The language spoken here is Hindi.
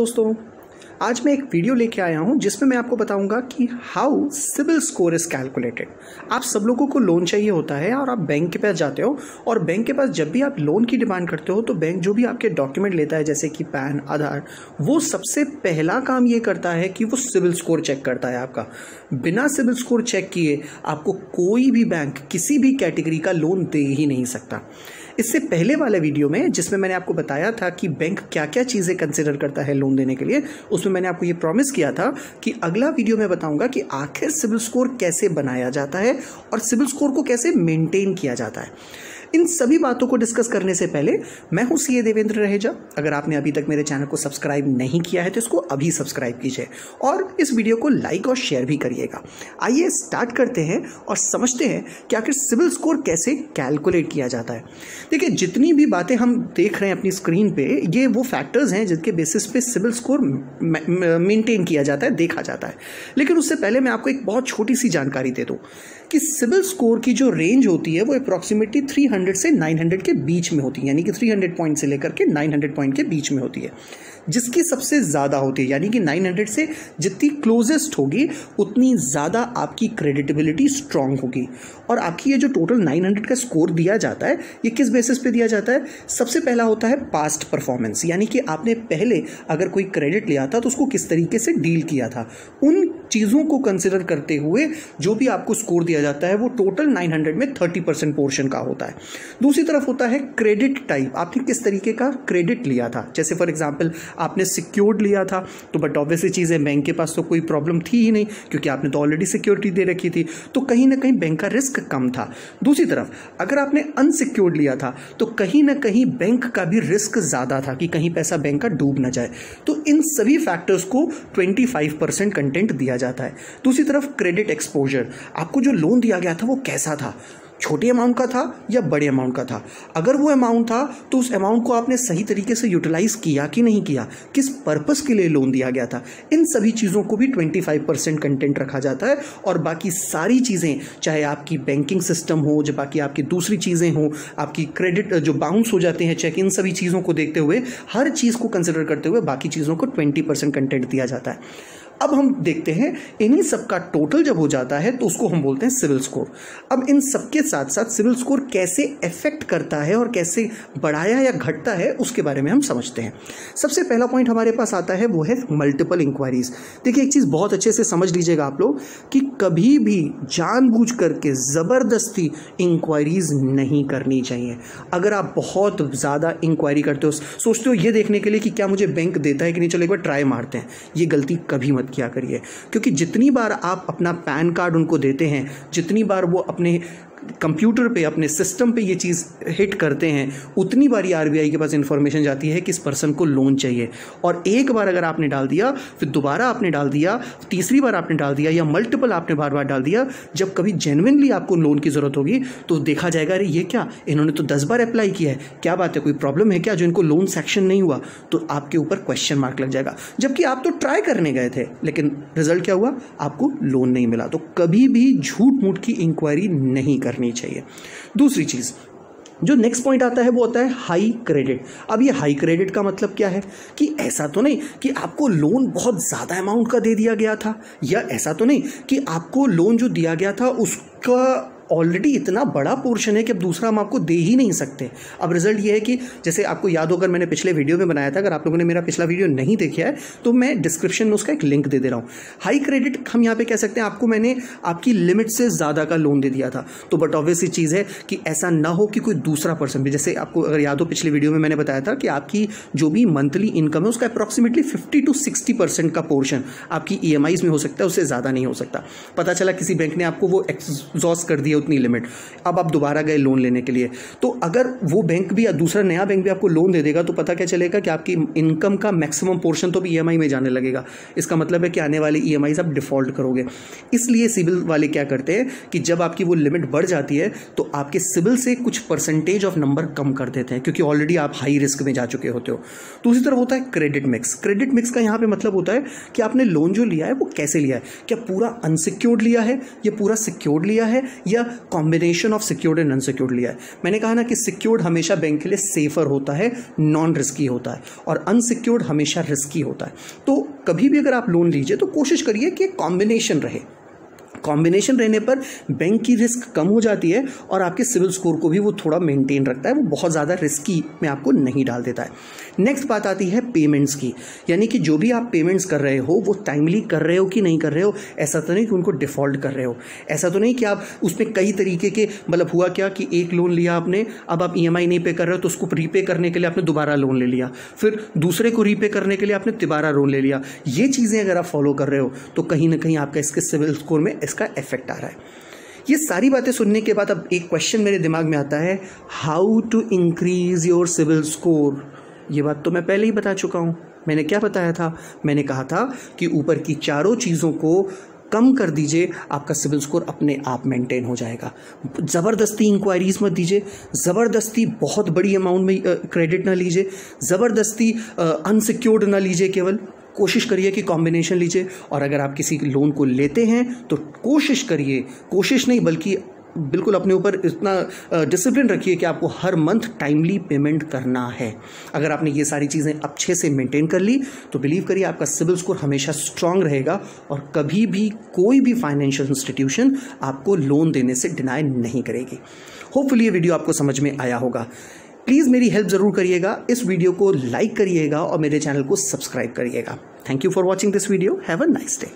दोस्तों, आज मैं एक वीडियो लेके आया हूं जिसमें मैं आपको बताऊंगा कि how CIBIL score is calculated. आप सब लोगों को लोन चाहिए होता है और आप बैंक के पास जाते हो और बैंक के पास जब भी आप लोन की डिमांड करते हो तो बैंक जो भी आपके डॉक्यूमेंट लेता है जैसे कि पैन, आधार, वो सबसे पहला काम ये करता है कि वो सिबिल स्कोर चेक करता है आपका। बिना सिबिल स्कोर चेक किए आपको कोई भी बैंक किसी भी कैटेगरी का लोन दे ही नहीं सकता। इससे पहले वाले वीडियो में जिसमें मैंने आपको बताया था कि बैंक क्या क्या चीज़ें कंसिडर करता है लोन देने के लिए, उसमें मैंने आपको ये प्रॉमिस किया था कि अगला वीडियो में बताऊंगा कि आखिर सिबिल स्कोर कैसे बनाया जाता है और सिबिल स्कोर को कैसे मेंटेन किया जाता है। इन सभी बातों को डिस्कस करने से पहले मैं हूं सीए देवेंद्र रहेजा। अगर आपने अभी तक मेरे चैनल को सब्सक्राइब नहीं किया है तो इसको अभी सब्सक्राइब कीजिए और इस वीडियो को लाइक और शेयर भी करिएगा। आइए स्टार्ट करते हैं और समझते हैं कि आखिर सिबिल स्कोर कैसे कैलकुलेट किया जाता है। देखिए, जितनी भी बातें हम देख रहे हैं अपनी स्क्रीन पे, ये वो फैक्टर्स हैं जिनके बेसिस पे सिबिल स्कोर मेंटेन किया जाता है, देखा जाता है। लेकिन उससे पहले मैं आपको एक बहुत छोटी सी जानकारी दे दूं कि सिबिल स्कोर की जो रेंज होती है वो अप्रॉक्सीमेटली 300 से 900 के बीच में होती है, यानी कि 300 पॉइंट से लेकर के 900 पॉइंट के बीच में होती है। जिसकी सबसे ज़्यादा होती है यानी कि 900 से जितनी क्लोजेस्ट होगी उतनी ज़्यादा आपकी क्रेडिटेबिलिटी स्ट्रांग होगी। और आपकी ये जो टोटल 900 का स्कोर दिया जाता है ये किस बेसिस पे दिया जाता है? सबसे पहला होता है पास्ट परफॉर्मेंस, यानी कि आपने पहले अगर कोई क्रेडिट लिया था तो उसको किस तरीके से डील किया था, उन चीज़ों को कंसिडर करते हुए जो भी आपको स्कोर दिया जाता है वो टोटल 900 में 30% पोर्शन का होता है। दूसरी तरफ होता है क्रेडिट टाइप, आपने किस तरीके का क्रेडिट लिया था। जैसे फॉर एग्जाम्पल आपने सिक्योर्ड लिया था तो बट ऑब्वियसली चीज़ है, बैंक के पास तो कोई प्रॉब्लम थी ही नहीं क्योंकि आपने तो ऑलरेडी सिक्योरिटी दे रखी थी, तो कहीं ना कहीं बैंक का रिस्क कम था। दूसरी तरफ अगर आपने अनसिक्योर्ड लिया था तो कहीं ना कहीं बैंक का भी रिस्क ज़्यादा था कि कहीं पैसा बैंक का डूब ना जाए। तो इन सभी फैक्टर्स को 25% कंटेंट दिया जाता है। दूसरी तरफ क्रेडिट एक्सपोजर, आपको जो लोन दिया गया था वो कैसा था, छोटे अमाउंट का था या बड़े अमाउंट का था। अगर वो अमाउंट था तो उस अमाउंट को आपने सही तरीके से यूटिलाइज किया कि नहीं किया, किस पर्पस के लिए लोन दिया गया था, इन सभी चीज़ों को भी 25% कंटेंट रखा जाता है। और बाकी सारी चीज़ें, चाहे आपकी बैंकिंग सिस्टम हो, जो बाकी आपकी दूसरी चीज़ें हो, आपकी क्रेडिट जो बाउंस हो जाते हैं चेक, इन सभी चीज़ों को देखते हुए, हर चीज़ को कंसिडर करते हुए बाकी चीज़ों को 20% कंटेंट दिया जाता है। अब हम देखते हैं इन्हीं सब का टोटल जब हो जाता है तो उसको हम बोलते हैं सिबिल स्कोर। अब इन सबके साथ साथ सिबिल स्कोर कैसे इफेक्ट करता है और कैसे बढ़ाया या घटता है उसके बारे में हम समझते हैं। सबसे पहला पॉइंट हमारे पास आता है वो है मल्टीपल इंक्वायरीज। देखिए, एक चीज़ बहुत अच्छे से समझ लीजिएगा आप लोग कि कभी भी जानबूझ करके ज़बरदस्ती इंक्वायरीज नहीं करनी चाहिए। अगर आप बहुत ज़्यादा इंक्वायरी करते हो, सोचते हो ये देखने के लिए कि क्या मुझे बैंक देता है कि नहीं, चलो एक बार ट्राई मारते हैं, ये गलती कभी मत क्या करिए। क्योंकि जितनी बार आप अपना पैन कार्ड उनको देते हैं, जितनी बार वो अपने कंप्यूटर पे, अपने सिस्टम पे ये चीज़ हिट करते हैं, उतनी बार आरबीआई के पास इंफॉर्मेशन जाती है कि इस पर्सन को लोन चाहिए। और एक बार अगर आपने डाल दिया, फिर दोबारा आपने डाल दिया, तीसरी बार आपने डाल दिया या मल्टीपल आपने बार बार डाल दिया, जब कभी जेन्युइनली आपको लोन की ज़रूरत होगी तो देखा जाएगा अरे ये क्या, इन्होंने तो 10 बार अप्लाई किया है, क्या बात है, कोई प्रॉब्लम है क्या जो इनको लोन सेक्शन नहीं हुआ, तो आपके ऊपर क्वेश्चन मार्क लग जाएगा। जबकि आप तो ट्राई करने गए थे लेकिन रिजल्ट क्या हुआ, आपको लोन नहीं मिला। तो कभी भी झूठ मूठ की इंक्वायरी नहीं करनी चाहिए। दूसरी चीज जो नेक्स्ट पॉइंट आता है वो होता है हाई क्रेडिट। अब ये हाई क्रेडिट का मतलब क्या है कि ऐसा तो नहीं कि आपको लोन बहुत ज़्यादा अमाउंट का दे दिया गया था, या ऐसा तो नहीं कि आपको लोन जो दिया गया था उसका ऑलरेडी इतना बड़ा पोर्शन है कि अब दूसरा हम आपको दे ही नहीं सकते। अब रिजल्ट ये है कि जैसे आपको याद होकर मैंने पिछले वीडियो में बनाया था, अगर आप लोगों ने मेरा पिछला वीडियो नहीं देखा है तो मैं डिस्क्रिप्शन में उसका एक लिंक दे दे रहा हूँ। हाई क्रेडिट हम यहाँ पे कह सकते हैं आपको मैंने आपकी लिमिट से ज़्यादा का लोन दे दिया था, तो बट ऑब्वियसली चीज़ है कि ऐसा ना हो कि कोई दूसरा पर्सन भी, जैसे आपको अगर याद हो पिछले वीडियो में मैंने बताया था कि आपकी जो भी मंथली इनकम है उसका अप्रॉक्सीमेटली 50 to 60% का पोर्शन आपकी EMIs में हो सकता है, उससे ज़्यादा नहीं हो सकता। पता चला किसी बैंक ने आपको वो एग्जॉस्ट कर दिया उतनी लिमिट, अब आप दोबारा गए लोन लेने के लिए, तो अगर वो बैंक भी या दूसरा नया बैंक भी आपको लोन दे देगा तो पता क्या चलेगा कि आपकी इनकम का मैक्सिमम पोर्शन तो भी EMI में जाने लगेगा। इसका मतलब है कि आने वाली EMIs आप डिफॉल्ट करोगे। इसलिए सिबिल वाले क्या करते हैं कि जब आपकी वो लिमिट बढ़ जाती है तो आपके सिबिल से कुछ परसेंटेज ऑफ नंबर कम कर देते हैं क्योंकि ऑलरेडी आप हाई रिस्क में जा चुके होते हो। दूसरी तरफ होता है क्रेडिट मिक्स। क्रेडिट मिक्स का यहाँ पे मतलब होता है कि आपने लोन जो लिया है वो कैसे लिया है, क्या पूरा अनसिक्योर्ड लिया है या पूरा सिक्योर्ड लिया है, या combination of secured and unsecured लिया है। मैंने कहा ना कि सिक्योर्ड हमेशा बैंक के लिए सेफर होता है, नॉन रिस्की होता है, और अनसिक्योर्ड हमेशा रिस्की होता है। तो कभी भी अगर आप लोन लीजिए तो कोशिश करिए कि कॉम्बिनेशन रहे। कॉम्बिनेशन रहने पर बैंक की रिस्क कम हो जाती है और आपके सिविल स्कोर को भी वो थोड़ा मेंटेन रखता है, वो बहुत ज़्यादा रिस्की में आपको नहीं डाल देता है। नेक्स्ट बात आती है पेमेंट्स की, यानी कि जो भी आप पेमेंट्स कर रहे हो वो टाइमली कर रहे हो कि नहीं कर रहे हो। ऐसा तो नहीं कि उनको डिफ़ॉल्ट कर रहे हो, ऐसा तो नहीं कि आप उसमें कई तरीके के, मतलब हुआ क्या कि एक लोन लिया आपने, अब आप EMI नहीं पे कर रहे हो तो उसको रीपे करने के लिए आपने दोबारा लोन ले लिया, फिर दूसरे को रीपे करने के लिए आपने दोबारा लोन ले लिया। ये चीज़ें अगर आप फॉलो कर रहे हो तो कहीं ना कहीं आपका इसके सिविल स्कोर में इसका इफेक्ट आ रहा है। ये सारी बातें सुनने के बाद अब एक क्वेश्चन मेरे दिमाग में आता है, how to increase your CIBIL score. ये बात तो मैं पहले ही बता चुका हूँ। मैंने क्या बताया था? मैंने कहा था कि ऊपर की चारों चीज़ों को कम कर दीजिए, आपका सिविल स्कोर अपने आप मेंटेन हो जाएगा। ज़बरदस्ती इंक्वायरीज मत दीजिए, ज़बरदस्ती बहुत बड़ी अमाउंट में क्रेडिट ना लीजिए, ज़बरदस्ती अनसिक्योर्ड ना लीजिए, केवल कोशिश करिए कि कॉम्बिनेशन लीजिए। और अगर आप किसी लोन को लेते हैं तो कोशिश करिए, कोशिश नहीं बल्कि बिल्कुल अपने ऊपर इतना डिसिप्लिन रखिए कि आपको हर मंथ टाइमली पेमेंट करना है। अगर आपने ये सारी चीज़ें अच्छे से मेंटेन कर ली तो बिलीव करिए आपका सिविल स्कोर हमेशा स्ट्रांग रहेगा और कभी भी कोई भी फाइनेंशियल इंस्टीट्यूशन आपको लोन देने से डिनाई नहीं करेगी। होपफुली ये वीडियो आपको समझ में आया होगा। प्लीज़ मेरी हेल्प ज़रूर करिएगा, इस वीडियो को लाइक करिएगा और मेरे चैनल को सब्सक्राइब करिएगा। Thank you for watching this video. Have a nice day.